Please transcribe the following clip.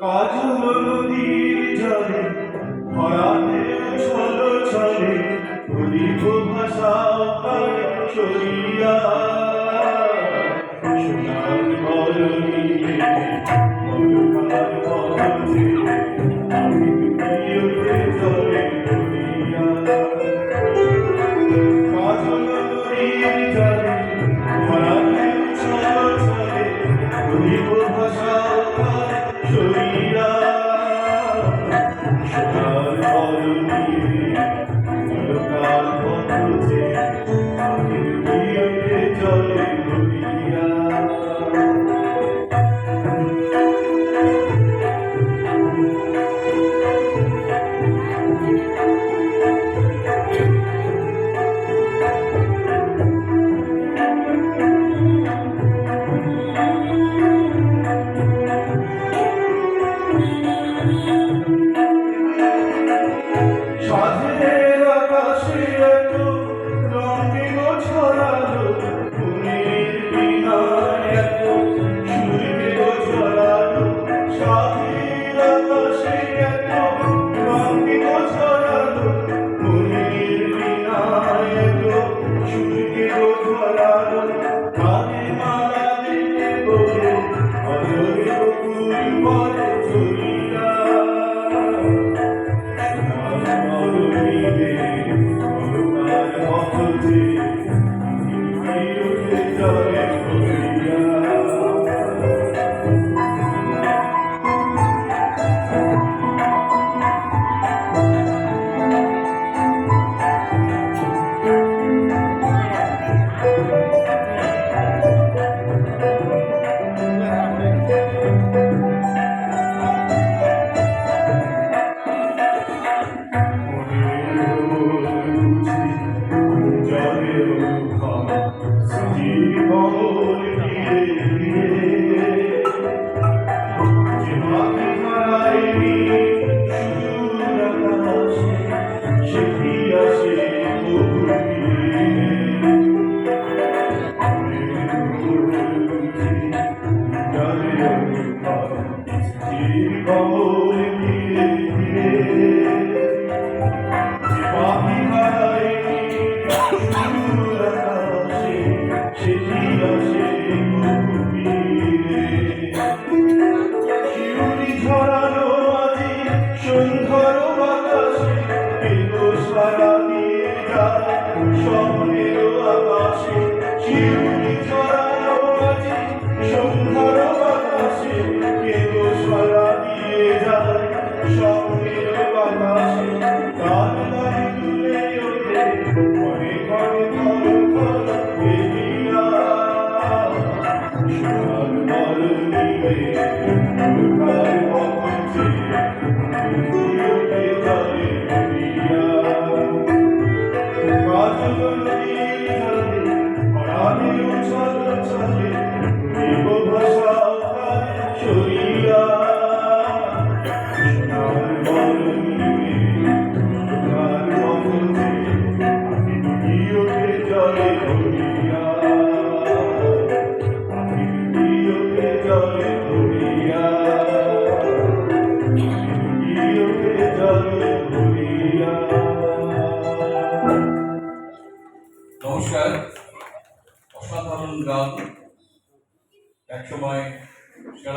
কাজল নদীর জলে ভরাতে ছলো ছলে প্রদীপ ভাষা পারে সরিয়া সোনার বরণীতে মধুকার বদলে আমি প্রিয়তে জলে ধরিয়া কাজল নদীর জলে ভরাতে ছলো ছলে প্রদীপ ভাষা পারে সরিয়া সোনার বরণীতে মধুকার বদলে আমি প্রিয়তে জলে ধরিয়া সাধের আকাশে এত রঙিন ছড়ালো ফুলের বীণায় এত সুরকে ছড়ালো সাধের আকাশে এত রঙিন ছড়ালো ফুলের বীণায় এত সুরকে ছড়ালো কানে মালা দিতে বলে অজরে বকুল পরে ঝরিয়া সুন্দর বাতাসে এলো সারা দিয়ে যায় স্বপ্নের আকাশে শিউলি ছড়ানো আছে সুন্দর বাতাসে এলো সারা দিয়ে যায় স্বপ্নের বাতাসে গান গান তুলে ওঠে মনে করে থর থর এলিয়া সোনার বরণীতে মধুকার বদলে কাজল নদীর জলে ভরাতে ছলো